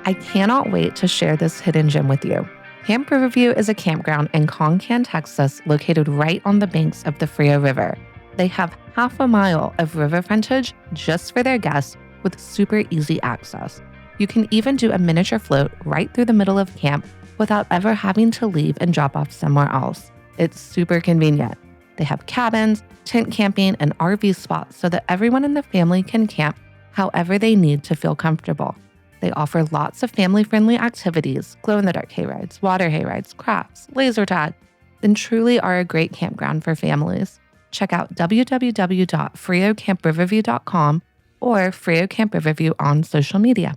I cannot wait to share this hidden gem with you. Camp Riverview is a campground in Concord, Texas, located right on the banks of the Frio River. They have half a mile of river frontage just for their guests with super easy access. You can even do a miniature float right through the middle of camp without ever having to leave and drop off somewhere else. It's super convenient. They have cabins, tent camping, and RV spots so that everyone in the family can camp however they need to feel comfortable. They offer lots of family-friendly activities, glow-in-the-dark hayrides, water hayrides, crafts, laser tag, and truly are a great campground for families. Check out www.friocampriverview.com or Frio Camp Riverview on social media.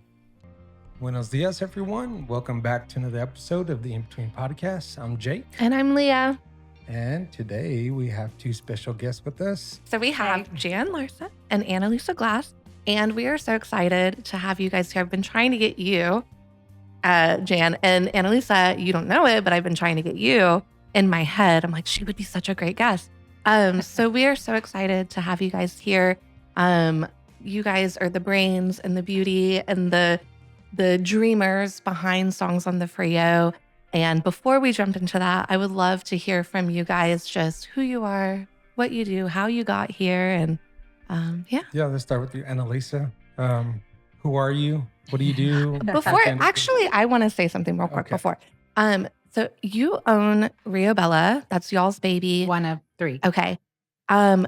Buenos dias, everyone. Welcome back to another episode of the InBetween Podcast. I'm Jake. And I'm Leah. And today we have two special guests with us. So we have Jan Larsen and AnaLisa Glass. And we are so excited to have you guys here. I've been trying to get you, Jan, and Annalisa, you don't know it, but I've been trying to get you in my head. I'm like, she would be such a great guest. So we are so excited to have you guys here. You guys are the brains and the beauty and the dreamers behind Songs on the Frio. And before we jump into that, I would love to hear from you guys just who you are, what you do, how you got here, and Yeah, let's start with you, Annalisa. Who are you? What do you do? Actually, I want to say something real quick before. So you own Rio Bella. That's y'all's baby. One of three. Okay.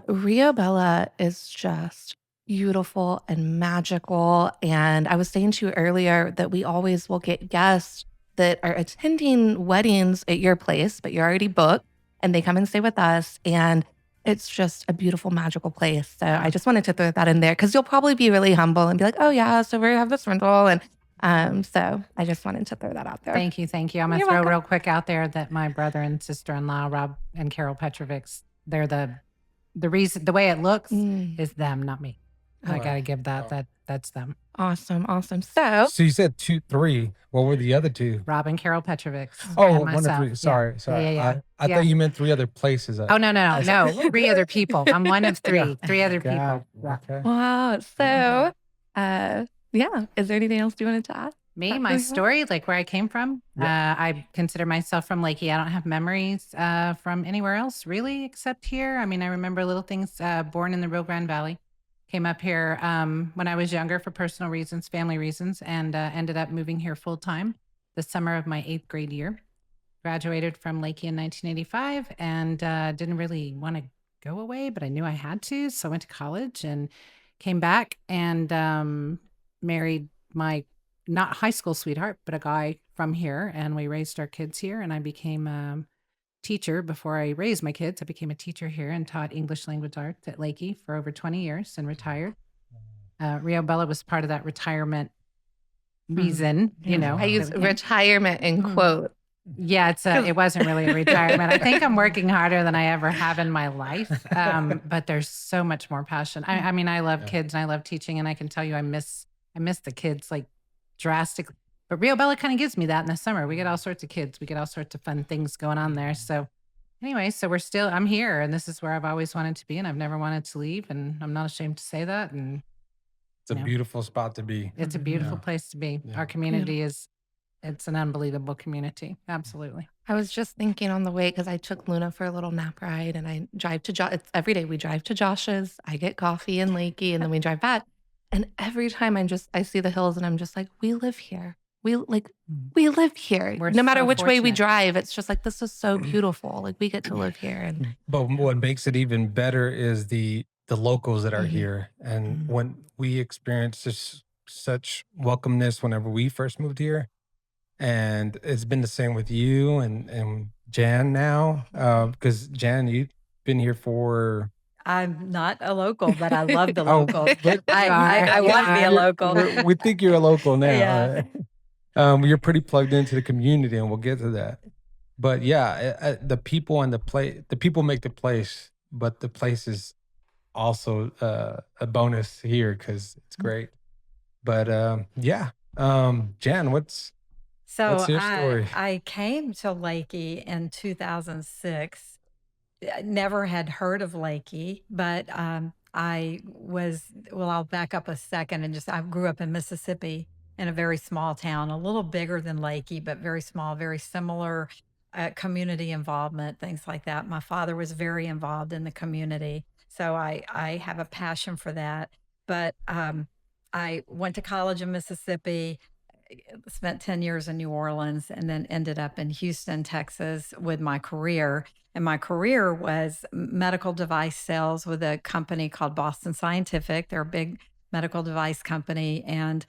Rio Bella is just beautiful and magical. And I was saying to you earlier that we always will get guests that are attending weddings at your place, but you're already booked, and they come and stay with us. And it's just a beautiful, magical place. So I just wanted to throw that in there because you'll probably be really humble and be like, oh yeah, so we have this rental. And so I just wanted to throw that out there. Thank you. I'm going to throw real quick out there that my brother and sister-in-law, Rob and Carol Petrovics, they're the reason, the way it looks is them, not me. I got to give that's them. Awesome. So you said 2, 3. What were the other two? Rob and Carol Petrovics. Oh, 1 of 3. Sorry. Yeah. I thought you meant 3 other places. Oh, no. 3 other people. I'm one of 3. 3 other people. Okay. Wow. So, is there anything else you wanted to add? My story, like where I came from. I consider myself from Leakey. I don't have memories from anywhere else really except here. I mean, I remember little things. Born in the Rio Grande Valley. Came up here when I was younger for personal reasons, family reasons, and ended up moving here full time the summer of my 8th grade year. Graduated from Leakey in 1985 and didn't really want to go away, but I knew I had to. So I went to college and came back and married my not high school sweetheart, but a guy from here. And we raised our kids here, and I became a teacher. Before I raised my kids, I became a teacher here and taught English language arts at Leakey for over 20 years and retired. Rio Bella was part of that retirement reason, you know. I use retirement in quote. Yeah, it wasn't really a retirement. I think I'm working harder than I ever have in my life, but there's so much more passion. I mean, I love kids and I love teaching, and I can tell you I miss the kids like drastically. But Rio Bella kind of gives me that in the summer. We get all sorts of kids. We get all sorts of fun things going on there. So anyway, I'm here, and this is where I've always wanted to be, and I've never wanted to leave, and I'm not ashamed to say that. And it's a beautiful spot to be. It's a beautiful place to be. Yeah. Our community it's an unbelievable community. Absolutely. I was just thinking on the way, because I took Luna for a little nap ride, and I drive to it's every day we drive to Josh's. I get coffee in Leakey, and then we drive back. And every time I see the hills, and I'm just like, we live here. We live here. No matter which way we drive, it's just like, this is so beautiful. Like, we get to live here. And but what makes it even better is the locals that are here. And when we experience such welcomeness whenever we first moved here, and it's been the same with you and Jan now, because Jan, you've been here for... I'm not a local, but I love the local. I want to be a local. We think you're a local now. Yeah. You're pretty plugged into the community, and we'll get to that. But the people and the people make the place, but the place is also a bonus here because it's great. But Jan, what's your story? I came to Leakey in 2006. I never had heard of Leakey, but I'll back up a second and I grew up in Mississippi. in a very small town, a little bigger than Leakey, but very small, very similar community involvement, things like that. My father was very involved in the community, so I have a passion for that. But I went to college in Mississippi, spent 10 years in New Orleans, and then ended up in Houston, Texas with my career. And my career was medical device sales with a company called Boston Scientific. They're a big medical device company. And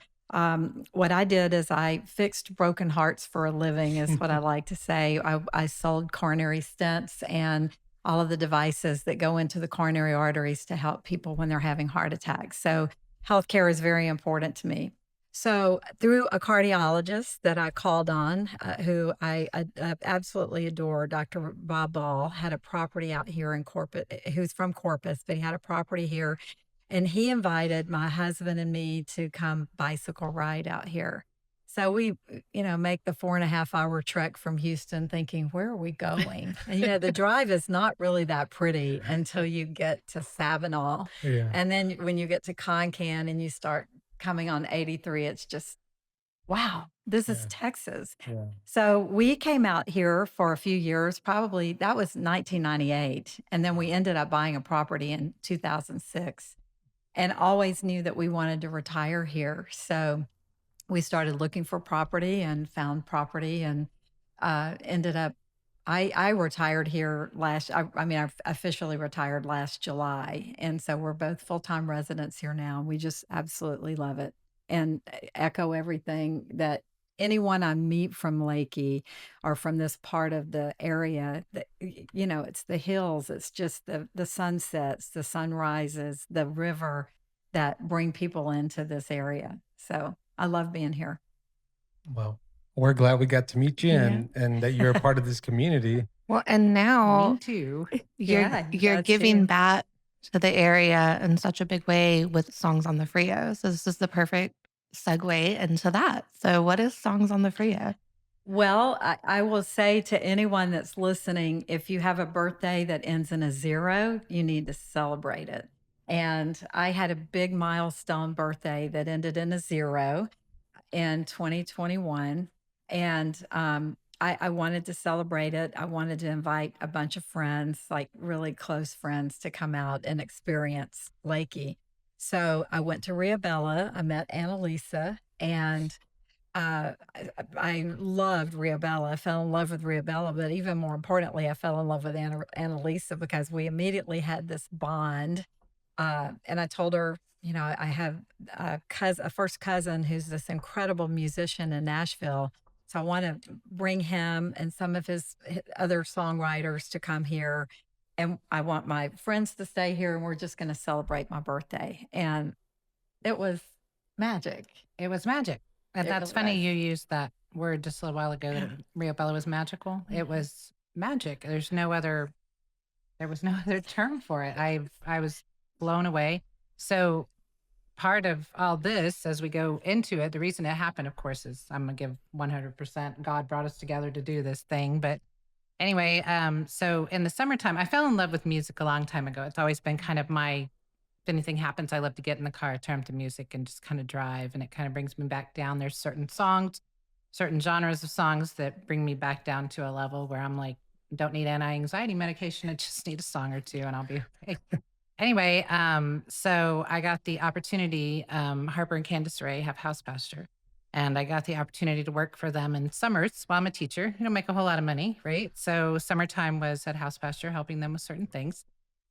what I did is I fixed broken hearts for a living, is what I like to say. I sold coronary stents and all of the devices that go into the coronary arteries to help people when they're having heart attacks. So healthcare is very important to me. So through a cardiologist that I called on, who I absolutely adore, Dr. Bob Ball, had a property out here in Corpus, who's from Corpus, but he had a property here. And he invited my husband and me to come bicycle ride out here. So we, make the 4.5-hour trek from Houston thinking, where are we going? And, the drive is not really that pretty until you get to Sabinal. Yeah. And then when you get to Concan and you start coming on 83, it's just, wow, this is Texas. Yeah. So we came out here for a few years, probably that was 1998. And then we ended up buying a property in 2006 and always knew that we wanted to retire here. So we started looking for property and found property and ended up, I retired here I officially retired last July. And so we're both full-time residents here now. We just absolutely love it and echo everything that anyone I meet from Leakey or from this part of the area, that, it's the hills, it's just the sunsets, the sunrises, the river that bring people into this area. So I love being here. Well, we're glad we got to meet you and that you're a part of this community. Well, and now Me too. you're giving back to the area in such a big way with Songs on the Frio. So this is the perfect segue into that. So what is Songs on the Frio? Well, I will say to anyone that's listening, if you have a birthday that ends in a 0, you need to celebrate it. And I had a big milestone birthday that ended in a 0 in 2021. And I wanted to celebrate it. I wanted to invite a bunch of friends, like really close friends, to come out and experience Leakey. So I went to Rio Bella. I met AnaLisa, and I loved Rio Bella. I fell in love with Rio Bella, but even more importantly, I fell in love with AnaLisa because we immediately had this bond. And I told her, I have a first cousin who's this incredible musician in Nashville. So I want to bring him and some of his other songwriters to come here. And I want my friends to stay here, and we're just going to celebrate my birthday. And it was magic. It was magic. And that's funny you used that word just a little while ago, that Rio Bella was magical. Mm-hmm. It was magic. There was no other term for it. I was blown away. So part of all this, as we go into it, the reason it happened, of course, is I'm going to give 100%. God brought us together to do this thing. But anyway, so in the summertime, I fell in love with music a long time ago. It's always been kind of if anything happens, I love to get in the car, turn to music, and just kind of drive. And it kind of brings me back down. There's certain songs, certain genres of songs that bring me back down to a level where I'm like, don't need anti-anxiety medication. I just need a song or two and I'll be okay. Anyway, so I got the opportunity, Harper and Candace Ray have House Pasture, and I got the opportunity to work for them in summers while I'm a teacher. You don't make a whole lot of money, right? So summertime was at House Pasture, helping them with certain things.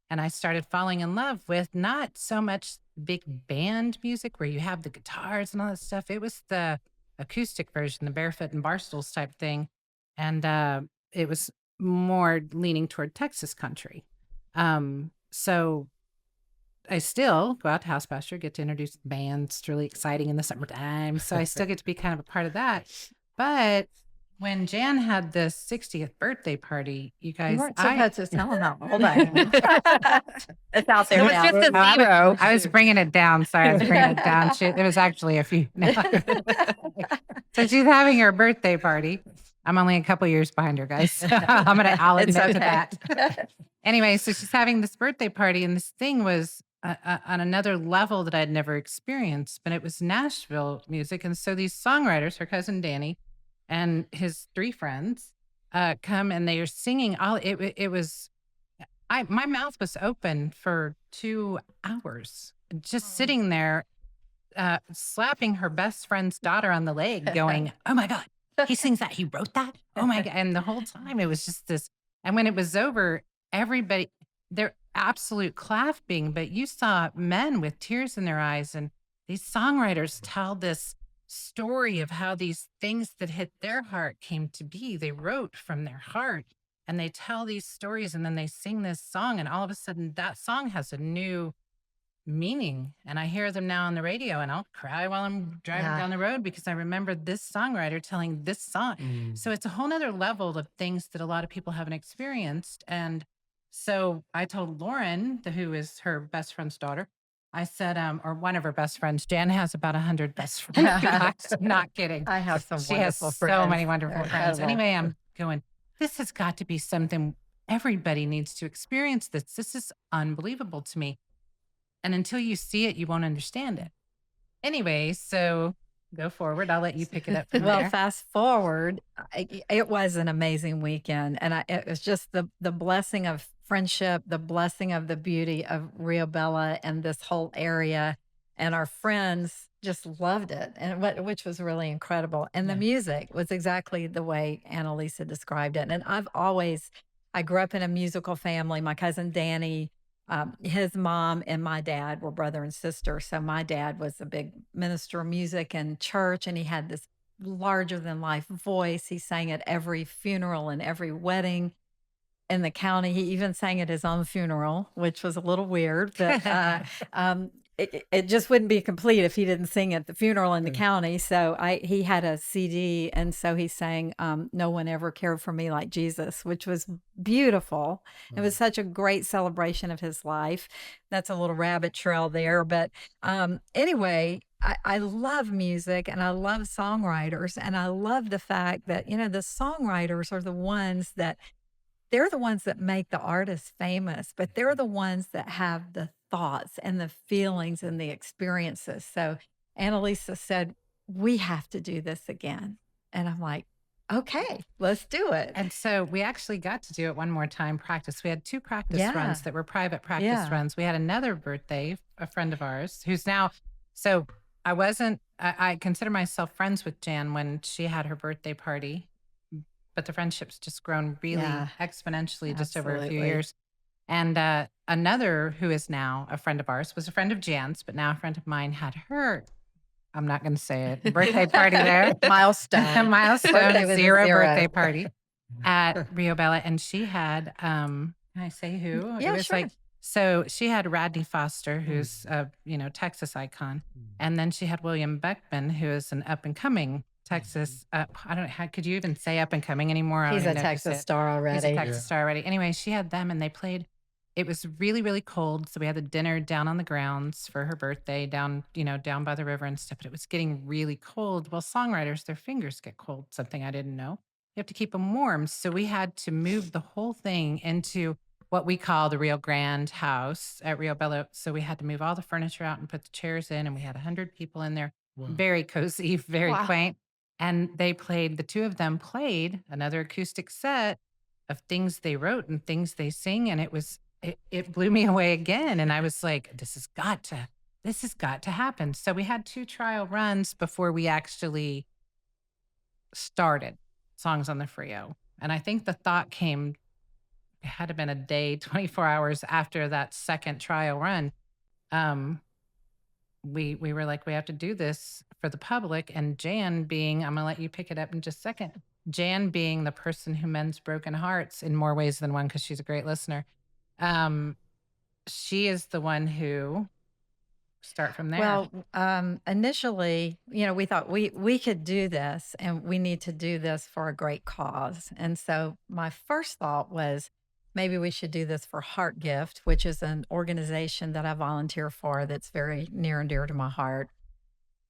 And I started falling in love with not so much big band music where you have the guitars and all that stuff. It was the acoustic version, the barefoot and barstools type thing. And it was more leaning toward Texas country. So I still go out to House Pasture, get to introduce bands. It's really exciting in the summertime. So I still get to be kind of a part of that. But when Jan had the 60th birthday party, you guys... You weren't supposed to tell them that. Hold on. It's out there It was now. just a 0. I was bringing it down. Sorry, I was bringing it down. It was actually a few. So she's having her birthday party. I'm only a couple years behind her, guys. So I'll admit to that. Anyway, so she's having this birthday party, and this thing was on another level that I'd never experienced, but it was Nashville music. And so these songwriters, her cousin Danny and his 3 friends, come and they are singing all it was my mouth was open for 2 hours, just sitting there, slapping her best friend's daughter on the leg, going, "Oh my God, he sings that. He wrote that. Oh my God!" And the whole time it was just this. And when it was over, everybody, they're absolute clapping, but you saw men with tears in their eyes, and these songwriters tell this story of how these things that hit their heart came to be. They wrote from their heart, and they tell these stories, and then they sing this song, and all of a sudden that song has a new meaning. And I hear them now on the radio, and I'll cry while I'm driving Yeah. down the road because I remember this songwriter telling this song. So it's a whole nother level of things that a lot of people haven't experienced. And so I told Lauren, who is her best friend's daughter, I said, or one of her best friends, Jan has about 100 best friends. Not kidding. I have some She has wonderful so friends. many wonderful They're friends. incredible. Anyway, I'm going, this has got to be something everybody needs to experience this. This is unbelievable to me. And until you see it, you won't understand it. Anyway, so go forward. I'll let you pick it up from Well, there. fast forward, it was an amazing weekend. And it was just the blessing of friendship, the blessing of the beauty of Rio Bella and this whole area. And our friends just loved it, and which was really incredible. And the music was exactly the way AnaLisa described it. And I grew up in a musical family. My cousin Danny, his mom and my dad were brother and sister. So my dad was a big minister of music and church, and he had this larger than life voice. He sang at every funeral and every wedding in the county. He even sang at his own funeral, which was a little weird, but it just wouldn't be complete if he didn't sing at the funeral in the county. So he had a CD, and so he sang "No One Ever Cared for Me Like Jesus," which was beautiful. It was such a great celebration of his life. That's a little rabbit trail there, but anyway, I love music and I love songwriters, and I love the fact that the songwriters are the ones that they're the ones that make the artist famous, but they're the ones that have the thoughts and the feelings and the experiences. So Annalisa said, we have to do this again. And I'm like, okay, let's do it. And so we actually got to do it one more time, practice. We had 2 practice runs that were private practice runs. We had another birthday, a friend of ours who's now, so I consider myself friends with Jan when she had her birthday party, but the friendship's just grown really exponentially just over a few Absolutely. years. And another who is now a friend of ours was a friend of Jan's, but now a friend of mine had her, I'm not going to say it, birthday party there. Milestone. Milestone, Birthday was a 0 0. birthday party at Rio Bella. And she had, can I say who? Yeah, It was sure. so she had Radney Foster, who's a, Texas icon. And then she had William Beckman, who is an up and coming Texas. I don't know, could you even say up and coming anymore? I don't He's even a know if you say Texas it. star He's already. a Texas star already. Anyway, she had them and they played. It was really, really cold. So we had the dinner down on the grounds for her birthday, down by the river and stuff. But it was getting really cold. Well, songwriters, their fingers get cold, something I didn't know. You have to keep them warm. So we had to move the whole thing into what we call the Rio Grande house at Rio Bella. So we had to move all the furniture out and put the chairs in. And we had 100 people in there. Wow. Very cozy, very quaint. And the 2 of them played another acoustic set of things they wrote and things they sing. And it blew me away again. And I was like, this has got to happen. So we had 2 trial runs before we actually started Songs on the Frio. And I think the thought came, it had to have been a day, 24 hours after that second trial run. We were like, we have to do this for the public. And Jan being, I'm going to let you pick it up in just a second. Jan being the person who mends broken hearts in more ways than one, because she's a great listener. She is the one who start from there. Well, initially, we thought we could do this and we need to do this for a great cause. And so my first thought was maybe we should do this for Heart Gift, which is an organization that I volunteer for that's very near and dear to my heart.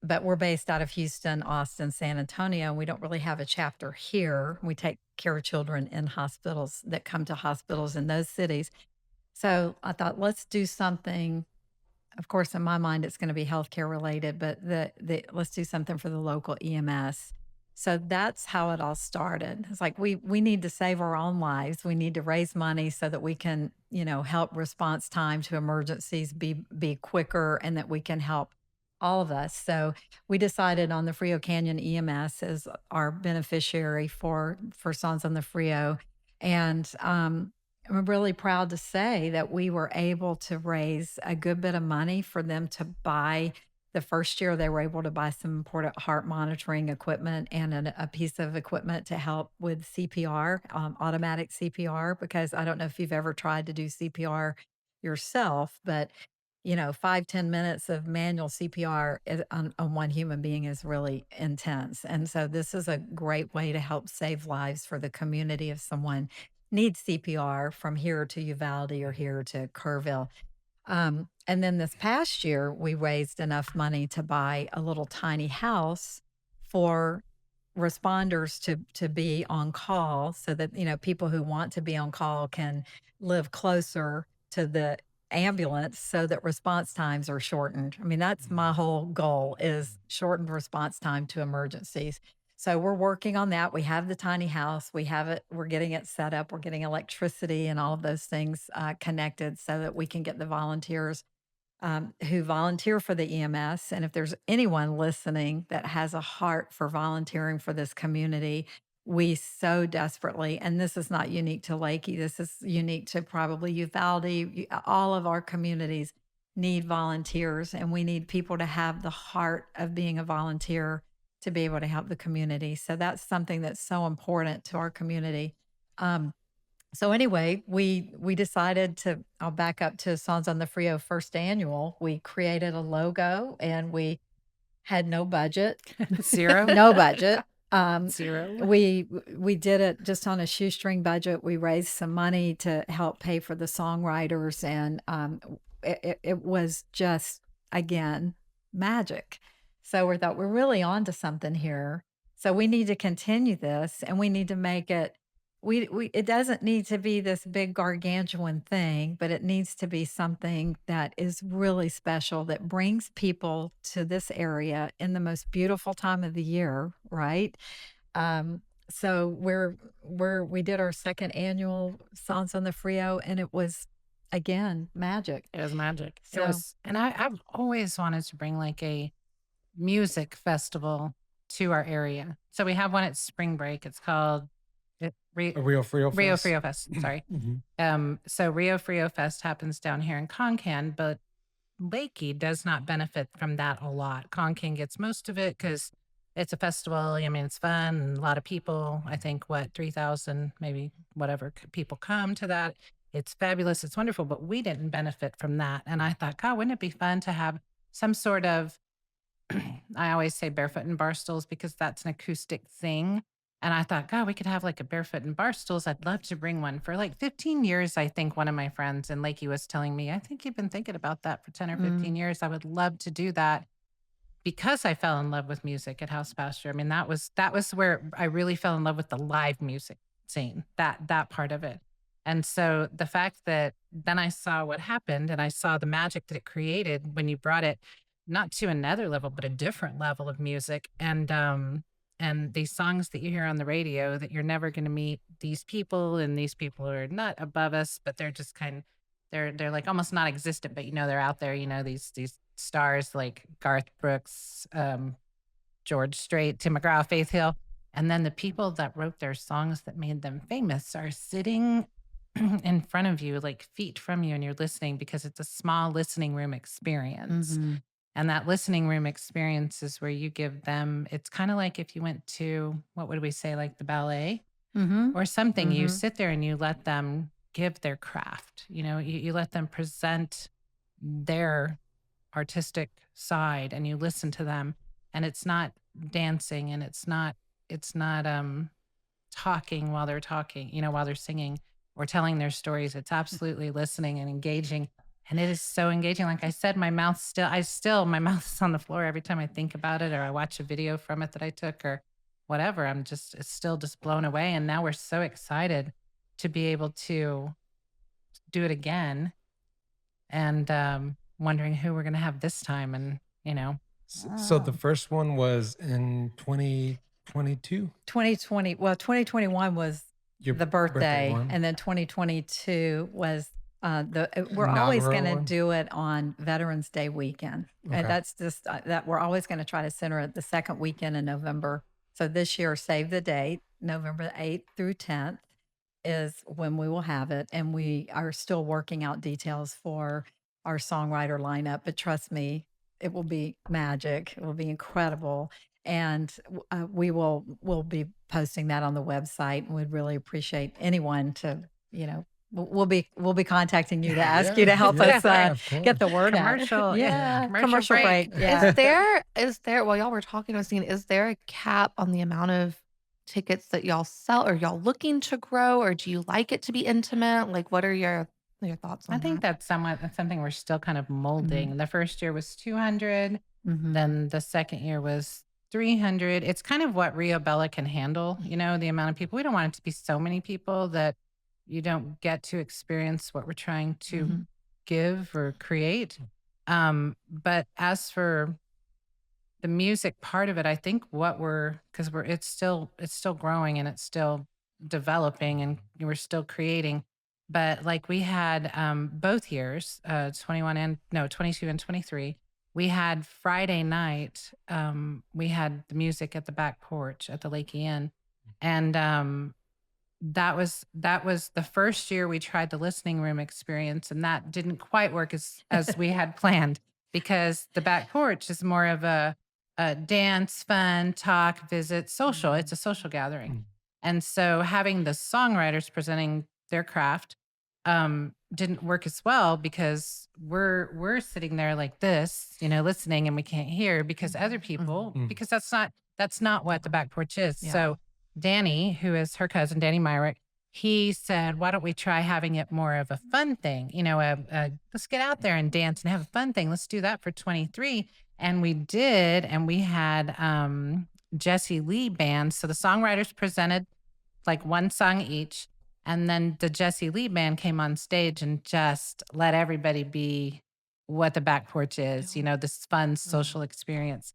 But we're based out of Houston, Austin, San Antonio, and we don't really have a chapter here. We take care of children in hospitals that come to hospitals in those cities. So I thought, let's do something of course, in my mind, it's going to be healthcare related, but let's do something for the local EMS. So that's how it all started. It's like we need to save our own lives. We need to raise money so that we can, help response time to emergencies be quicker, and that we can help all of us. So we decided on the Frio Canyon EMS as our beneficiary for Songs on the Frio, and I'm really proud to say that we were able to raise a good bit of money for them to buy. The first year, they were able to buy some important heart monitoring equipment and a piece of equipment to help with CPR, automatic CPR, because I don't know if you've ever tried to do CPR yourself, but 5-10 minutes of manual CPR on one human being is really intense. And so this is a great way to help save lives for the community if someone needs CPR from here to Uvalde or here to Kerrville. And then this past year, we raised enough money to buy a little tiny house for responders to be on call, so that people who want to be on call can live closer to the ambulance, so that response times are shortened. I mean, that's my whole goal, is shortened response time to emergencies. So we're working on that. We have the tiny house. We have it. We're getting it set up. We're getting electricity and all of those things connected, so that we can get the volunteers who volunteer for the EMS. And if there's anyone listening that has a heart for volunteering for this community, we so desperately, and this is not unique to Leakey, this is unique to probably Uvalde, all of our communities need volunteers, and we need people to have the heart of being a volunteer to be able to help the community. So that's something that's so important to our community. So anyway, we decided to, I'll back up to Songs on the Frio first annual. We created a logo, and we had no budget. Zero? No budget. Zero. We did it just on a shoestring budget. We raised some money to help pay for the songwriters, and it was just, again, magic. So we thought, we're really on to something here. So we need to continue this, and we need to make it, it doesn't need to be this big gargantuan thing, but it needs to be something that is really special, that brings people to this area in the most beautiful time of the year, right? So we did our second annual Songs on the Frio, and it was, again, magic. It was magic. So- It was, and I've always wanted to bring like a music festival to our area. So we have one at spring break. It's called A Rio Frio Fest. Rio Frio Fest. Sorry. Mhm. So Rio Frio Fest happens down here in Concord, but Leakey does not benefit from that a lot. Concord gets most of it because it's a festival. I mean, it's fun, and a lot of people, I think, 3,000, maybe whatever, people come to that. It's fabulous. It's wonderful, but we didn't benefit from that. And I thought, God, wouldn't it be fun to have some sort of, I always say barefoot and bar stools because that's an acoustic thing. And I thought, God, we could have like a barefoot and bar stools. I'd love to bring one. For like 15 years, I think one of my friends in Leakey was telling me, I think you've been thinking about that for 10 or 15 years. I would love to do that, because I fell in love with music at House Pasture. I mean, that was where I really fell in love with the live music scene, that part of it. And so the fact that then I saw what happened, and I saw the magic that it created when you brought it not to another level, but a different level of music. And these songs that you hear on the radio, that you're never going to meet these people, and these people are not above us, but they're just they're like almost not existent, but they're out there, these stars like Garth Brooks, George Strait, Tim McGraw, Faith Hill. And then the people that wrote their songs that made them famous are sitting in front of you, like feet from you, and you're listening, because it's a small listening room experience. And that listening room experience is where you give them, it's kind of like if you went to, what would we say, like the ballet or something. You sit there and you let them give their craft. You let them present their artistic side, and you listen to them. And it's not dancing, and it's not talking while they're talking, while they're singing or telling their stories. It's absolutely listening and engaging. And it is so engaging. Like I said, my mouth is on the floor every time I think about it, or I watch a video from it that I took, or whatever. It's still just blown away. And now we're so excited to be able to do it again. And wondering who we're going to have this time. And, So the first one was in 2022? 2020. Well, 2021 was Your the birthday, one? and then 2022 was we're always going to Inaugural one? do it on Veterans Day weekend. Okay. And that's just that we're always going to try to center it the second weekend in November. So this year, save the date, November 8th through 10th is when we will have it. And we are still working out details for our songwriter lineup. But trust me, it will be magic. It will be incredible. And we'll be posting that on the website, and we'd really appreciate anyone to, we'll be contacting you to ask you to help us of course. get the word out. Commercial, Yeah, commercial break. Yeah. Is there, while y'all were talking, I was thinking, is there a cap on the amount of tickets that y'all sell? Are y'all looking to grow, or do you like it to be intimate? Like, what are your thoughts on I think that? that's something we're still kind of molding. The first year was 200. Mhm. Then the second year was 300. It's kind of what Rio Bella can handle, the amount of people. We don't want it to be so many people that you don't get to experience what we're trying to give or create. But as for the music part of it, I think it's still growing and it's still developing and we're still creating. But like we had both years, 22 and 23, we had Friday night, we had the music at the back porch at the Leakey Inn. And that was the first year we tried the listening room experience, and that didn't quite work as we had planned, because the back porch is more of a dance, fun, talk, visit, social. It's a social gathering. And so having the songwriters presenting their craft didn't work as well, because we're sitting there like this, listening, and we can't hear because other people, because that's not what the back porch is. Yeah. So Danny, who is her cousin, Danny Myrick, he said, why don't we try having it more of a fun thing? Let's get out there and dance and have a fun thing. Let's do that for 23. And we did. And we had Jesse Lee band. So the songwriters presented like one song each. And then the Jesse Lee band came on stage and just let everybody be what the back porch is, this fun social experience.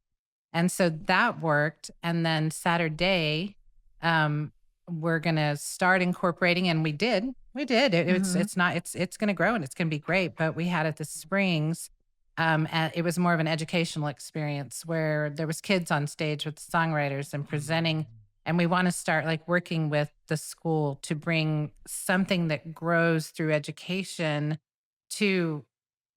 And so that worked. And then Saturday, we're going to start incorporating, and we did. It's going to grow and it's going to be great. But we had at the Springs, it was more of an educational experience where there was kids on stage with the songwriters and presenting. And we want to start like working with the school to bring something that grows through education to,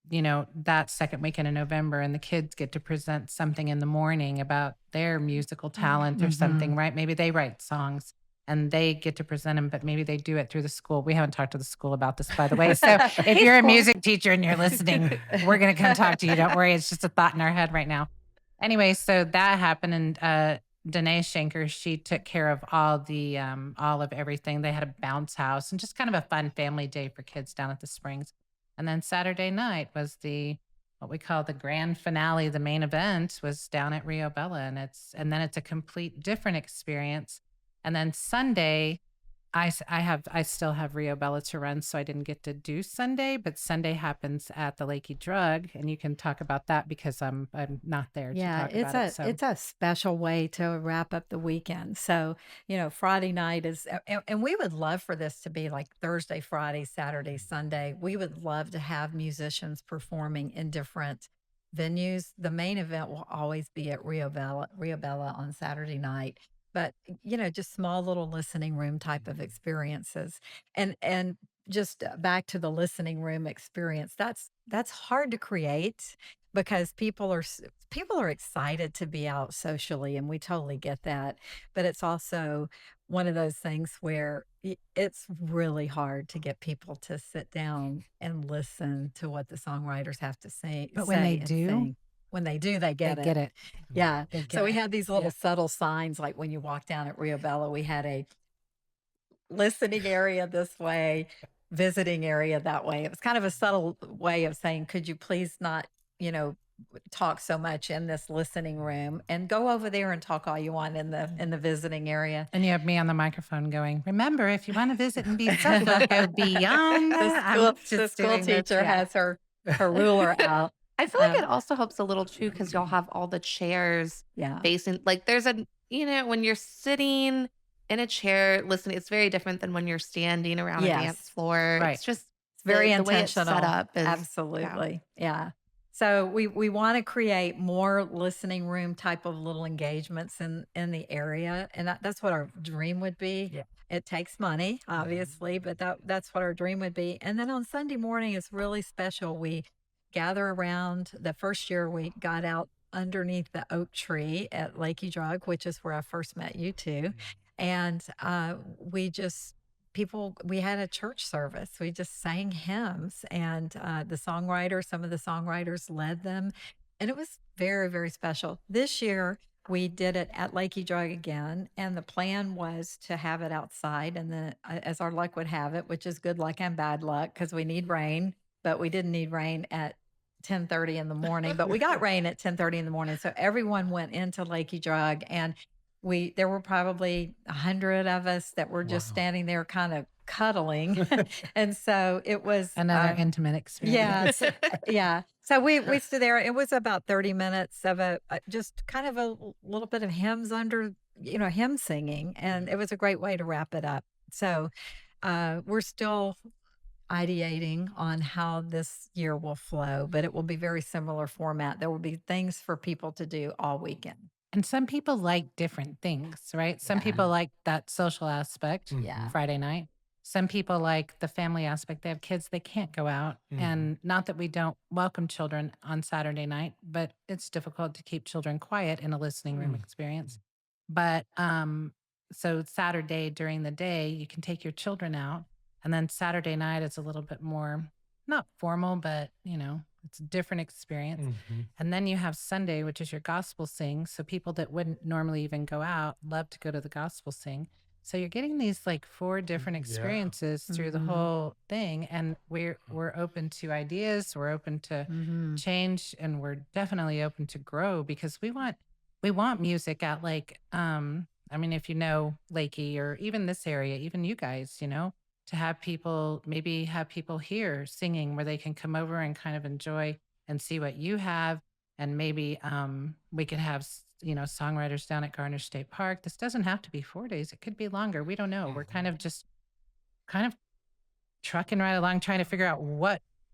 that second weekend in November, and the kids get to present something in the morning about their musical talent or something, right? Maybe they write songs and they get to present them, but maybe they do it through the school. We haven't talked to the school about this, by the way. So if you're a music teacher and you're listening, we're going to come talk to you. Don't worry. It's just a thought in our head right now. Anyway, so that happened. And Danae Shanker, she took care of all of everything. They had a bounce house and just kind of a fun family day for kids down at the Springs. And then Saturday night was what we call the grand finale. The main event was down at Rio Bella, and then it's a complete different experience. And then Sunday, I still have Rio Bella to run, so I didn't get to do Sunday, but Sunday happens at the Leakey Drug, and you can talk about that because I'm not there to talk about it. So it's a special way to wrap up the weekend. So, Friday night is, and we would love for this to be like Thursday, Friday, Saturday, Sunday. We would love to have musicians performing in different venues. The main event will always be at Rio Bella on Saturday night. But, just small little listening room type of experiences. And just back to the listening room experience, that's hard to create because people are excited to be out socially, and we totally get that. But it's also one of those things where it's really hard to get people to sit down and listen to what the songwriters have to say. But when they do, they get it. Yeah. So we it. had these little subtle signs, like when you walk down at Rio Bella, we had a listening area this way, visiting area that way. It was kind of a subtle way of saying, could you please not, talk so much in this listening room, and go over there and talk all you want in the visiting area. And you have me on the microphone going, remember, if you want to visit and be social, go beyond. The school teacher has her ruler out. I feel like it also helps a little too because y'all have all the chairs Yeah. facing. Like there's when you're sitting in a chair listening, it's very different than when you're standing around a dance Yes. floor. Right. It's just It's very the way it's set intentional. up is Absolutely. Yeah. So we want to create more listening room type of little engagements in the area. And that's what our dream would be. Yeah. It takes money, obviously, but that's what our dream would be. And then on Sunday morning, it's really special. We gather around. The first year we got out underneath the oak tree at Leakey Drug, which is where I first met you two. And we had a church service. We just sang hymns, and some of the songwriters led them. And it was very, very special. This year, we did it at Leakey Drug again, and the plan was to have it outside. And then, as our luck would have it, which is good luck and bad luck, because we need rain, but we didn't need rain at 10:30 in the morning. But we got rain at 10:30 in the morning, so everyone went into Leakey Drug, and there were probably 100 of us that were just standing there, kind of cuddling, and so it was another intimate experience. Yeah. So we stood there. It was about 30 minutes of just kind of a little bit of hymns under, hymn singing, and it was a great way to wrap it up. So we're still ideating on how this year will flow, but it will be very similar format. There will be things for people to do all weekend. And some people like different things, right? Some people like that social aspect, Friday night. Some people like the family aspect. They have kids, they can't go out. And not that we don't welcome children on Saturday night, but it's difficult to keep children quiet in a listening room experience. But so Saturday during the day, you can take your children out. And then Saturday night, it's a little bit more, not formal, but, it's a different experience. And then you have Sunday, which is your gospel sing. So people that wouldn't normally even go out love to go to the gospel sing. So you're getting these like 4 different experiences through the whole thing. And we're open to ideas. We're open to change, and we're definitely open to grow, because we want music at if you know Leakey or even this area, even you guys, to have people here singing where they can come over and kind of enjoy and see what you have. And maybe we could have, songwriters down at Garner State Park. This doesn't have to be 4 days. It could be longer. We don't know. We're kind of trucking right along, trying to figure out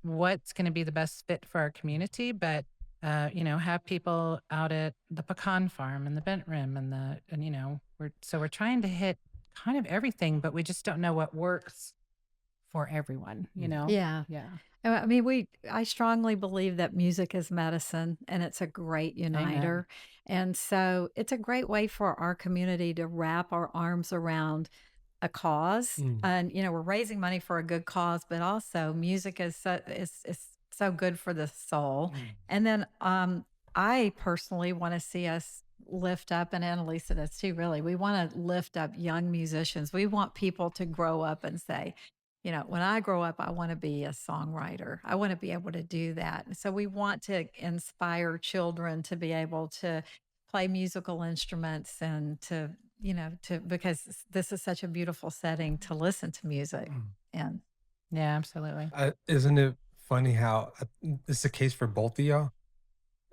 what's going to be the best fit for our community. But, have people out at the pecan farm and the bent rim we're trying to hit kind of everything, but we just don't know what works for everyone, Yeah. I strongly believe that music is medicine, and it's a great uniter. And so it's a great way for our community to wrap our arms around a cause. And, we're raising money for a good cause, but also music is so good for the soul. And then I personally want to see us lift up, and Annalisa does too, really. We want to lift up young musicians. We want people to grow up and say, when I grow up, I want to be a songwriter. I want to be able to do that. And so we want to inspire children to be able to play musical instruments and because this is such a beautiful setting to listen to music. And yeah, absolutely. Isn't it funny how it's the case for both of y'all?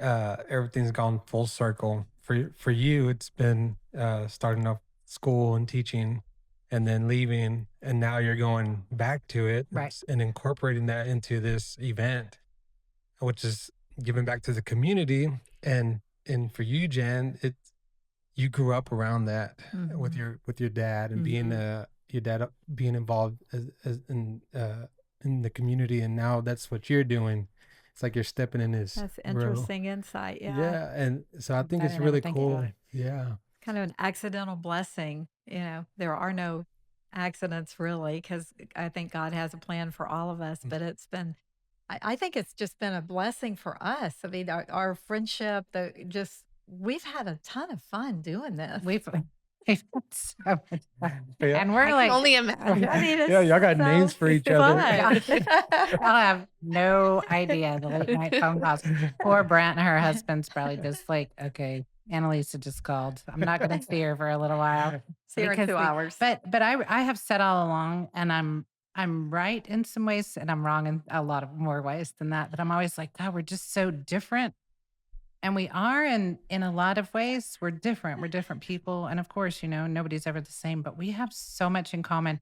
Everything's gone full circle. For you, it's been starting off school and teaching, and then leaving, and now you're going back to it, right, and incorporating that into this event, which is giving back to the community. And for you, Jan, you grew up around that with your dad, and being your dad being involved as in the community, and now that's what you're doing. It's like you're stepping in his. That's interesting insight. Yeah. Yeah. And so I think it's really cool. Yeah. Kind of an accidental blessing. There are no accidents really, because I think God has a plan for all of us, but I think it's just been a blessing for us. I mean, our friendship, we've had a ton of fun doing this. We've had so much fun. Yeah. And we're I can only imagine. I mean, Yeah, y'all got names for each other. I'll have no idea the late night phone calls. Poor Brant and her husband's probably just like, okay, Annalisa just called. I'm not going to see her for a little while. See her in 2 hours. But I have said all along, and I'm I'm right in some ways and I'm wrong in a lot of more ways than that. But I'm always like, God, we're just so different. And we are in a lot of ways. We're different. We're different people. And of course, nobody's ever the same, but we have so much in common.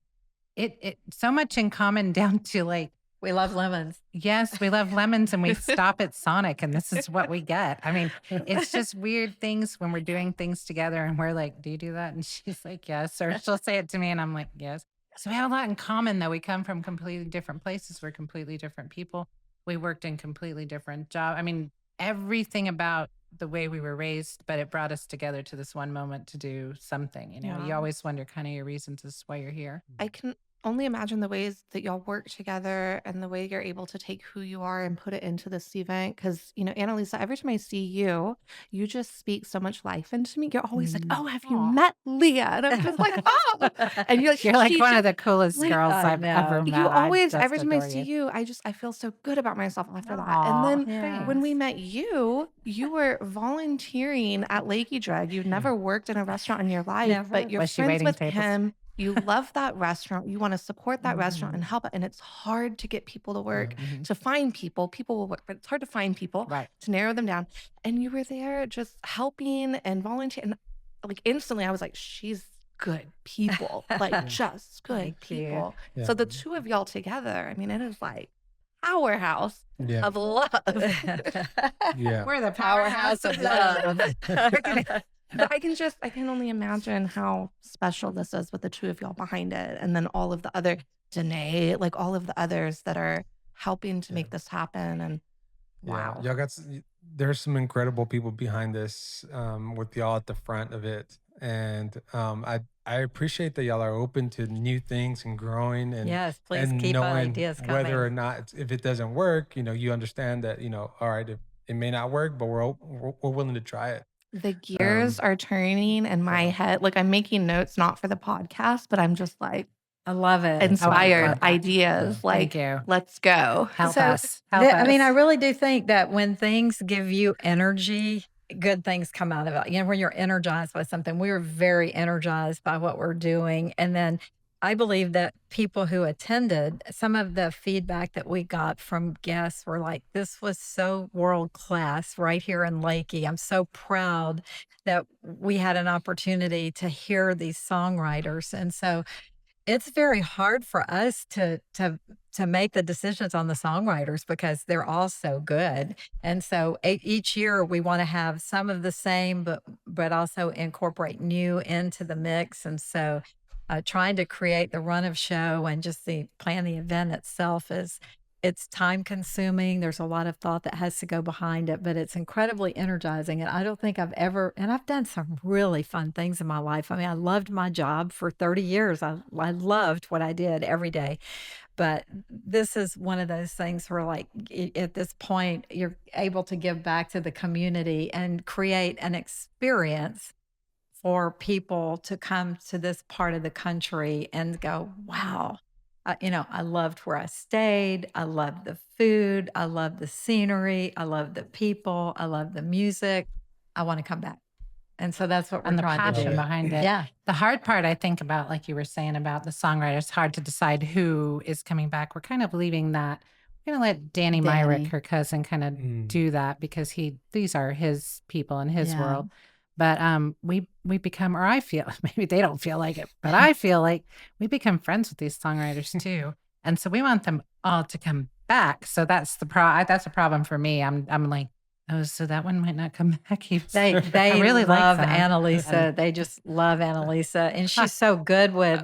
It so much in common down to like, We love lemons. yes, we love lemons and we stop at Sonic and this is what we get. I mean, it's just weird things when we're doing things together and we're like, do you do that? And she's like, yes. Or she'll say it to me and I'm like, yes. So we have a lot in common though. We come from completely different places. We're completely different people. We worked in completely different jobs. I mean, everything about the way we were raised, but it brought us together to this one moment to do something. You Yeah. always wonder kind of your reasons as to why you're here. I can only imagine the ways that y'all work together and the way you're able to take who you are and put it into this event. Because, AnaLisa, every time I see you, you just speak so much life into me. You're always like, oh, have you Aw. met Leah? And I'm just like, oh. And you're You're like she one just- of the coolest like, girls I I've know. ever met. You I always, just every time I adore see you, I feel so good about myself after that. Aw, And then Yeah. when we met you, you were volunteering at Leakey Drag. You'd never worked in a restaurant in your life, Never. but you're Was she friends waiting with tables? him. You love that restaurant. You want to support that restaurant and help it. And it's hard to get people to work, Mhm. to find people. People will work, but it's hard to find people, Right. to narrow them down. And you were there just helping and volunteering. And like instantly, I was like, she's good people, like just good Thank you. people. Yeah. So the two of y'all together, I mean, it is like powerhouse Yeah. of love. Yeah. We're the Powerhouse of love. But I can only imagine how special this is with the two of y'all behind it. And then all of the other, Danae, like all of the others that are helping to make this happen. And wow. Y'all there's some incredible people behind this, with y'all at the front of it. And I appreciate that y'all are open to new things and growing and Yes, please and keep knowing ideas coming. whether or not if it doesn't work, you understand that, all right, it may not work, but we're willing to try it. The gears are turning in my head. Like I'm making notes, not for the podcast, but I'm just like I love it. inspired love that. ideas. Like, Thank you. let's go. Help So, us. Help I mean, I us. really do think that when things give you energy, good things come out of it. When you're energized by something, we were very energized by what we're doing. And then I believe that people who attended, some of the feedback that we got from guests were like, this was so world class right here in Leakey. I'm so proud that we had an opportunity to hear these songwriters. And so it's very hard for us to make the decisions on the songwriters because they're all so good. And so each year we want to have some of the same, but also incorporate new into the mix. And so trying to create the run of show and just plan the event itself it's time consuming. There's a lot of thought that has to go behind it, but it's incredibly energizing. And I don't think I've done some really fun things in my life. I mean, I loved my job for 30 years. I loved what I did every day. But this is one of those things where like at this point, you're able to give back to the community and create an experience for people to come to this part of the country and go, wow, I loved where I stayed. I loved the food. I loved the scenery. I loved the people. I loved the music. I want to come back. And so that's what we're And the trying to passion do. behind it. Yeah. The hard part, I think about, like you were saying about the songwriters, hard to decide who is coming back. We're kind of leaving that. We're going to let Danny Myrick, her cousin, kind of do that because these are his people in his world. But we become, or I feel, maybe they don't feel like it, but I feel like we become friends with these songwriters too. And so we want them all to come back. So that's the that's a problem for me. I'm like, oh, so that one might not come back. They really love like them. AnaLisa. They just love AnaLisa. And she's so good with,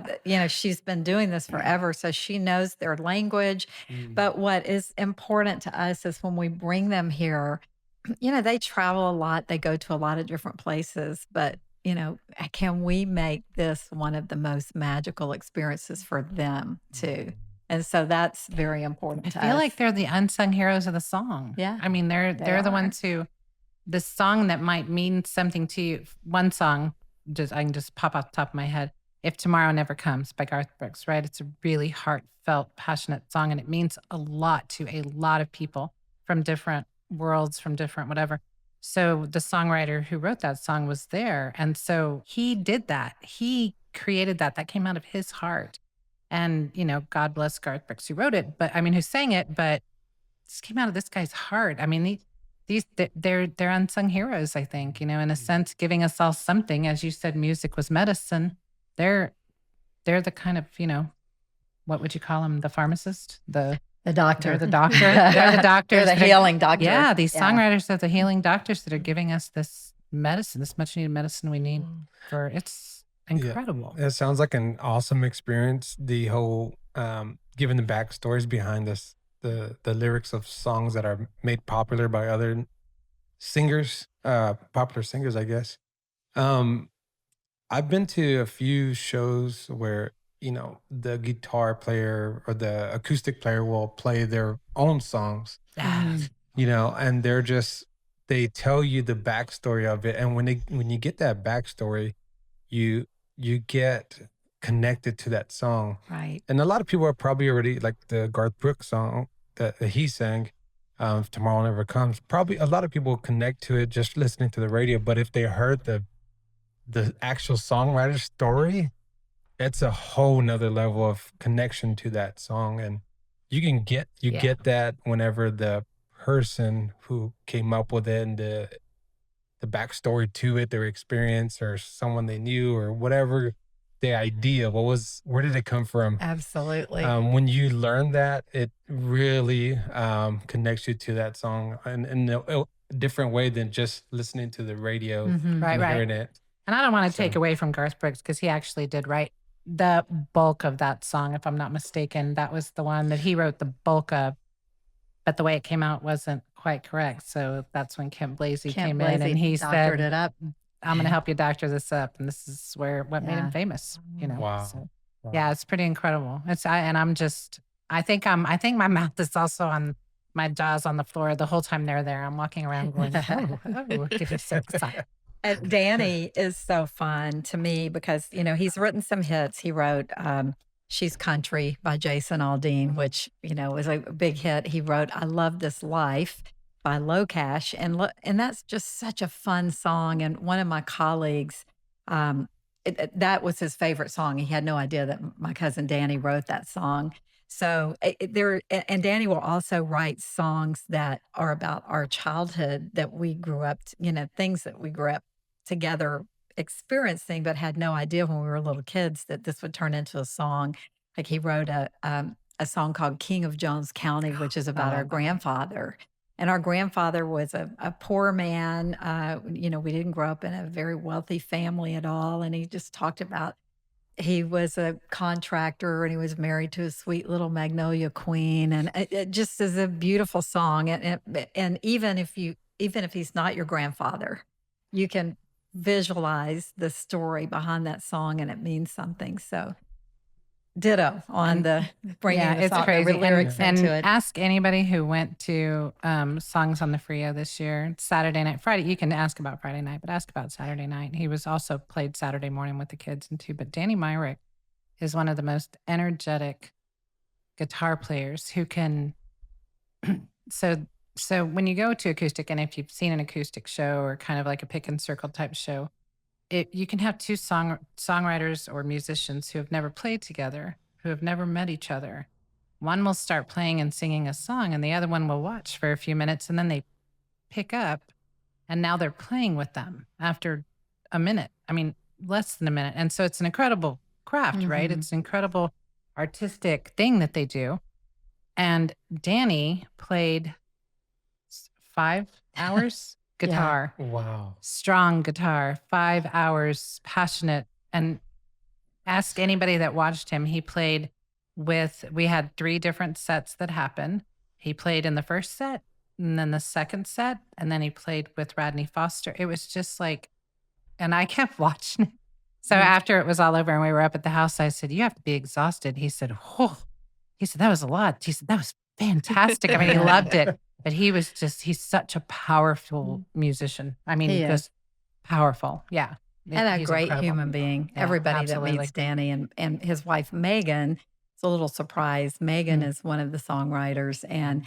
she's been doing this forever. So she knows their language. But what is important to us is when we bring them here, they travel a lot. They go to a lot of different places. But, can we make this one of the most magical experiences for them too? And so that's very important to us. I feel like they're the unsung heroes of the song. Yeah, I mean, they're the are. ones who, the song that might mean something to you. One song, I can just pop off the top of my head. If Tomorrow Never Comes by Garth Brooks, right? It's a really heartfelt, passionate song. And it means a lot to a lot of people from different worlds, from different whatever. So the songwriter who wrote that song was there. And so he did that. He created that. That came out of his heart. And, God bless Garth Brooks who wrote it, but I mean, who sang it, but this came out of this guy's heart. I mean, they're unsung heroes, I think, in a sense, giving us all something. As you said, music was medicine. They're the kind of, what would you call them? The pharmacist? The doctor. They're the doctor. They're the doctors. They're the healing doctor. Yeah, these songwriters are the healing doctors that are giving us this medicine, this much needed medicine we need it's incredible. It sounds like an awesome experience. The whole giving the backstories behind this, the lyrics of songs that are made popular by other singers, popular singers, I guess. I've been to a few shows where, the guitar player or the acoustic player will play their own songs, and they tell you the backstory of it. And when you get that backstory, you get connected to that song. Right. And a lot of people are probably already, like the Garth Brooks song that he sang, Tomorrow Never Comes. Probably a lot of people connect to it just listening to the radio. But if they heard the actual songwriter's story, it's a whole nother level of connection to that song. And you get that whenever the person who came up with it and the backstory to it, their experience, or someone they knew, or whatever the idea, where did it come from? Absolutely. When you learn that, it really connects you to that song in a different way than just listening to the radio and hearing it. And I don't want to take away from Garth Brooks, because he actually did write the bulk of that song, if I'm not mistaken. That was the one that he wrote the bulk of, but the way it came out wasn't quite correct. So that's when Kent Blasey came in and he said, it up. I'm going to help you doctor this up. And this is what made him famous, Wow. So, yeah, it's pretty incredible. I think my mouth is also on, my jaw's on the floor the whole time they're there. I'm walking around going, give me some excitement. And Danny is so fun to me because, he's written some hits. He wrote She's Country by Jason Aldean, which, was a big hit. He wrote I Love This Life by Low Cash. And that's just such a fun song. And one of my colleagues, that was his favorite song. He had no idea that my cousin Danny wrote that song. So and Danny will also write songs that are about our childhood that we grew up, things that we grew up together experiencing, but had no idea when we were little kids that this would turn into a song. Like he wrote a song called King of Jones County, which is about our grandfather. And our grandfather was a poor man. We didn't grow up in a very wealthy family at all. And he just talked about, he was a contractor and he was married to a sweet little Magnolia Queen. And it just is a beautiful song. And even if he's not your grandfather, you can visualize the story behind that song and it means something. So ditto on the bringing the song, crazy. the lyrics and into it. Ask anybody who went to Songs on the Frio this year, Saturday night, Friday. You can ask about Friday night, but ask about Saturday night. He was also played Saturday morning with the kids and too. But Danny Myrick is one of the most energetic guitar players who can. So when you go to acoustic, and if you've seen an acoustic show or kind of like a pick and circle type show, you can have two songwriters or musicians who have never played together, who have never met each other. One will start playing and singing a song, and the other one will watch for a few minutes, and then they pick up, and now they're playing with them after a minute. I mean, less than a minute. And so it's an incredible craft, right? It's an incredible artistic thing that they do. And Danny played 5 hours guitar. Wow. Strong guitar, 5 hours, passionate. And ask anybody that watched him. He played we had 3 different sets that happened. He played in the first set, and then the second set, and then he played with Radney Foster. It was just like, and I kept watching it. So after it was all over and we were up at the house, I said, you have to be exhausted. He said, he said, that was a lot. He said, that was fantastic. I mean, he loved it. But he's such a powerful musician. I mean, he was powerful. Yeah. And a great human being. Yeah, everybody absolutely. that meets Danny and his wife, Megan, it's a little surprise. Megan is one of the songwriters, and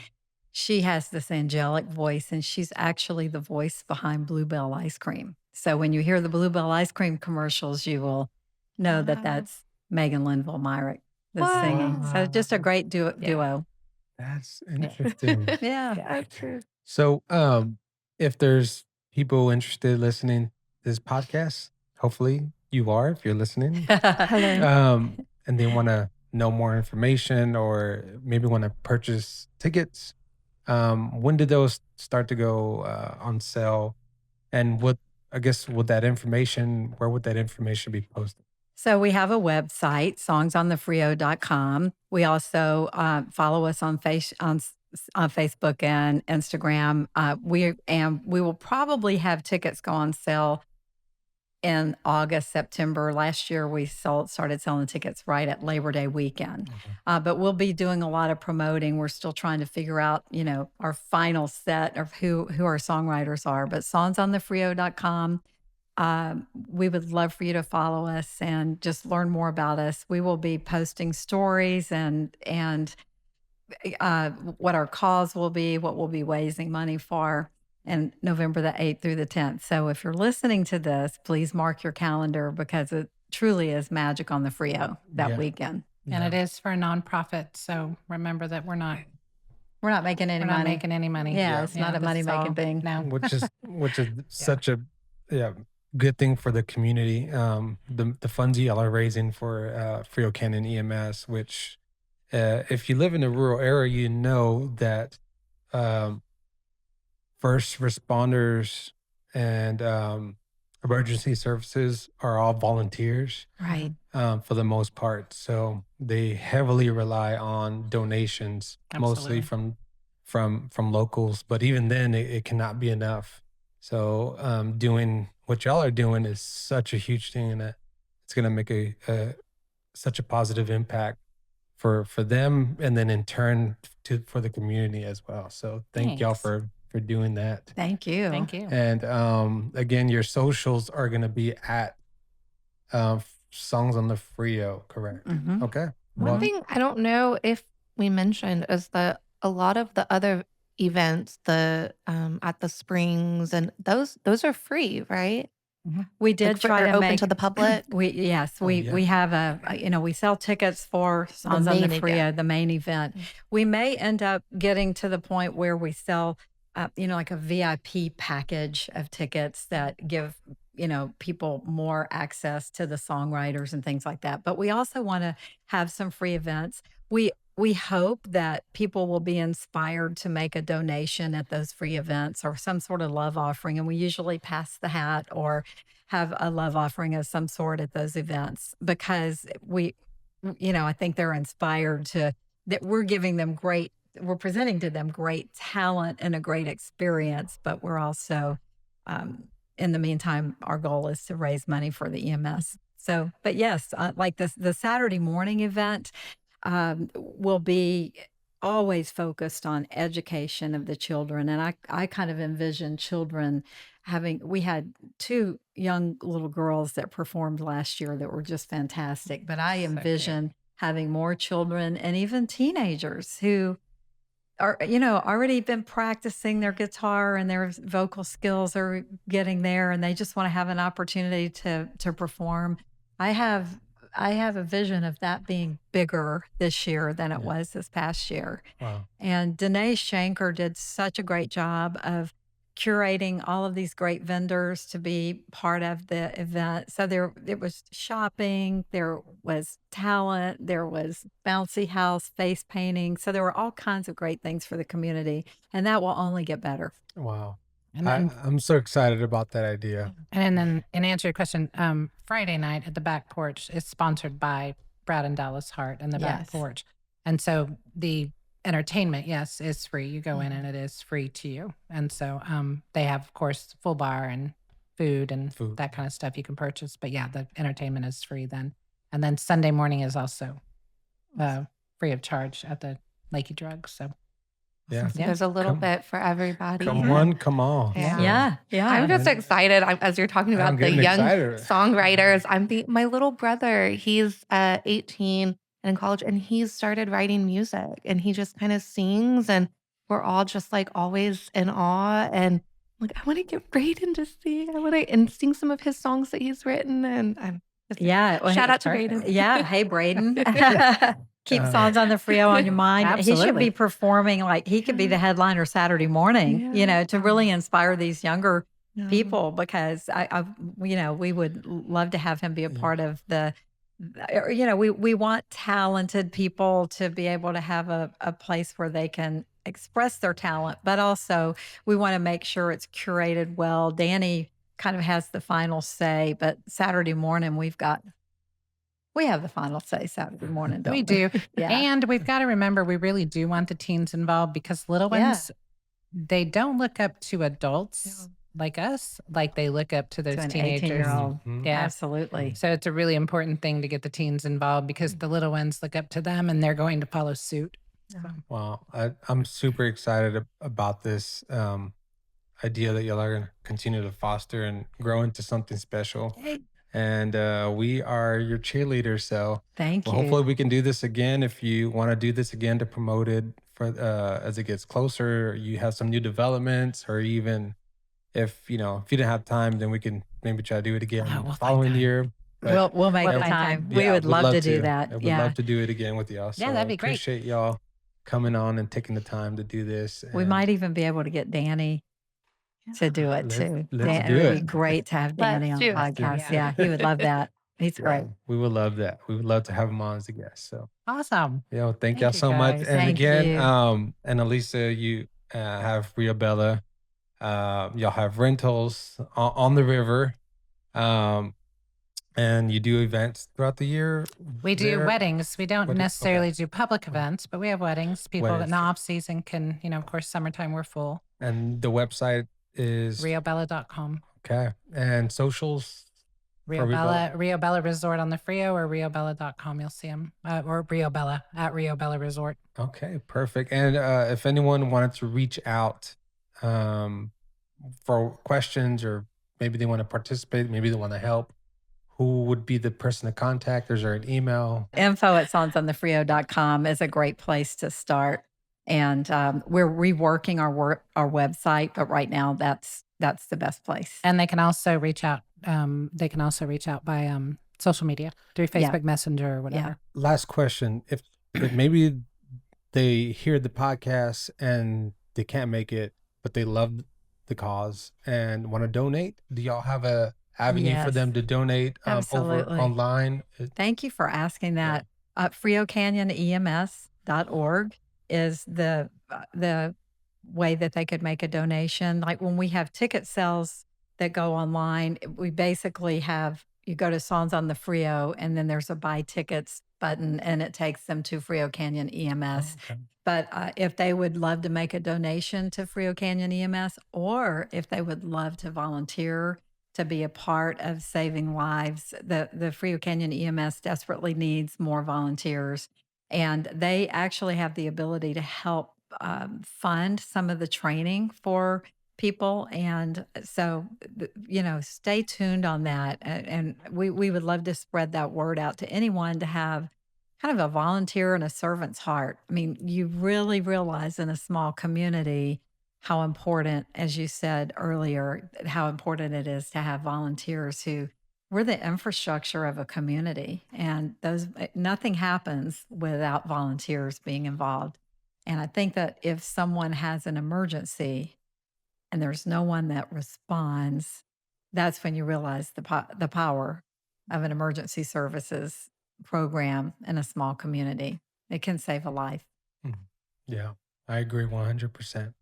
she has this angelic voice, and she's actually the voice behind Bluebell Ice Cream. So when you hear the Bluebell Ice Cream commercials, you will know that that's Megan Linville Myrick. the What? singing. So just a great duo. That's interesting. Yeah. That's true. So, if there's people interested listening to this podcast, hopefully you are, if you're listening, Hello. and they want to know more information or maybe want to purchase tickets, when did those start to go on sale? And where would that information be posted? So we have a website, songsonthefrio.com. We also follow us on Facebook and Instagram. We will probably have tickets go on sale in August, September. Last year, we started selling tickets right at Labor Day weekend. But we'll be doing a lot of promoting. We're still trying to figure out, our final set of who our songwriters are. But songsonthefrio.com. We would love for you to follow us and just learn more about us. We will be posting stories and what our cause will be, what we'll be raising money for, and November the 8th through the 10th. So if you're listening to this, please mark your calendar because it truly is magic on the Frio that weekend. And it is for a nonprofit. So remember that we're not making any money. Not making any money. Yeah, it's not a money-making thing. No. Which is such a good thing for the community. The funds y'all are raising for Frio Canyon EMS, which if you live in a rural area, you know that first responders and emergency services are all volunteers, Right. for the most part. So they heavily rely on donations, mostly from locals. But even then, it cannot be enough. So doing what y'all are doing is such a huge thing, and it's going to make such a positive impact for them, and then in turn for the community as well. So thank y'all for doing that. Thank you. Thank you. And again, your socials are going to be at Songs on the Frio, correct? Mhm. Okay. One thing I don't know if we mentioned is that a lot of the other events, the at the springs, and those are free, right? We did try to open make to the public. We have we sell tickets for Songs on the main Frio, event. the main event. We may end up getting to the point where we sell, like a VIP package of tickets that give people more access to the songwriters and things like that. But we also want to have some free events. We hope that people will be inspired to make a donation at those free events or some sort of love offering. And we usually pass the hat or have a love offering of some sort at those events because I think they're inspired that we're presenting to them great talent and a great experience, but we're also, in the meantime, our goal is to raise money for the EMS. So, but yes, like the Saturday morning event, will be always focused on education of the children. And I kind of envision children we had 2 young little girls that performed last year that were just fantastic, but I envision having more children and even teenagers who are, already been practicing their guitar and their vocal skills are getting there and they just want to have an opportunity to perform. I have a vision of that being bigger this year than it was this past year. Wow. And Danae Shanker did such a great job of curating all of these great vendors to be part of the event. So it was shopping, there was talent, there was bouncy house, face painting. So there were all kinds of great things for the community, and that will only get better. Wow. And then, I'm so excited about that idea. and then, in answer to your question, Friday night at the back porch is sponsored by Brad and Dallas Hart and the back porch. And so the entertainment, yes, is free. You go in and it is free to you. And so they have, of course, full bar and food and that kind of stuff you can purchase. But yeah, the entertainment is free then. And then Sunday morning is also free of charge at the Leakey Drug. So Yeah. There's a little bit for everybody. Come on. Yeah. Yeah. I'm just excited as you're talking about the young excited. songwriters. My little brother, he's 18 and in college, and he's started writing music, and he just kind of sings, and we're all just like always in awe. And like, I want to get Brayden to sing. I want to sing some of his songs that he's written, and Yeah. well, Shout hey, out to Braden. Yeah. Hey, Braden. Keep songs on the Frio on your mind. He should Absolutely. be performing, like he could be the headliner Saturday morning, to really inspire these younger people, because we would love to have him be a part of we want talented people to be able to have a place where they can express their talent, but also we want to make sure it's curated well. Danny kind of has the final say, but Saturday morning we have the final say Saturday morning, don't we? We do. Yeah. And we've got to remember, we really do want the teens involved, because little ones, they don't look up to adults like us, like they look up to those To an teenagers. 18-year-old. Yeah. Absolutely. So it's a really important thing to get the teens involved, because the little ones look up to them and they're going to follow suit. Wow. I'm super excited about this idea that y'all are going to continue to foster and grow into something special. And we are your cheerleaders. So Thank you. hopefully we can do this again. If you want to do this again to promote it for as it gets closer, you have some new developments, or even if you didn't have time, then we can maybe try to do it again the following year. But We'll make the time. We would love to do that. I would love to do it again with y'all. So Yeah, that'd be great. Appreciate y'all coming on and taking the time to do this. We might even be able to get Danny to do it too. Let's do It would it. be great to have Danny on the podcast. Yeah, he would love that. He's great. We would love that. We would love to have him on as a guest. So Awesome. thank y'all you, so much. guys. And Thank again, you. Annalisa, you have Rio Bella. Y'all have rentals on the river. And you do events throughout the year. We do there? weddings. We don't Weddings, necessarily do public events, but we have weddings. People in Weddings. the off season can, of course, summertime we're full. And the website is RioBella.com. Okay. And socials. Rio Bella Resort on the Frio, or RioBella.com. You'll see them. Or Rio Bella at Rio Bella Resort. Okay, perfect. And if anyone wanted to reach out for questions, or maybe they want to participate, maybe they want to help, who would be the person to contact? Is there an email? info@songsonthefrio.com is a great place to start. And we're reworking our website, but right now that's the best place. And they can also reach out. By social media, through Facebook Messenger or whatever. Last question. If maybe they hear the podcast and they can't make it, but they love the cause and want to donate, do y'all have a avenue for them to donate over Absolutely. online? Thank you for asking that. Frio Canyon EMS.org is the way that they could make a donation. Like when we have ticket sales that go online, we basically have, you go to Songs on the Frio, and then there's a buy tickets button, and it takes them to Frio Canyon EMS. Okay. But if they would love to make a donation to Frio Canyon EMS, or if they would love to volunteer to be a part of saving lives, the Frio Canyon EMS desperately needs more volunteers. And they actually have the ability to help fund some of the training for people. And so, stay tuned on that. And we would love to spread that word out to anyone to have kind of a volunteer and a servant's heart. I mean, you really realize in a small community how important, as you said earlier, how important it is to have volunteers who, we're the infrastructure of a community, and nothing happens without volunteers being involved. And I think that if someone has an emergency and there's no one that responds, that's when you realize the power of an emergency services program in a small community. It can save a life. Yeah, I agree 100%.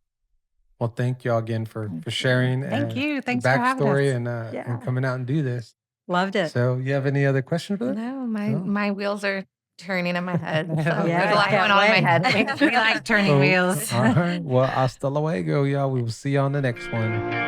Well, thank you all again for sharing. Thank you. Thanks the for having backstory us. and coming out and do this. Loved it. So you have any other questions for that? No, my wheels are turning in my head. So Yeah, there's a lot can't going on in wait. my head. We like turning wheels. All right. Well, hasta luego, y'all. We will see you on the next one.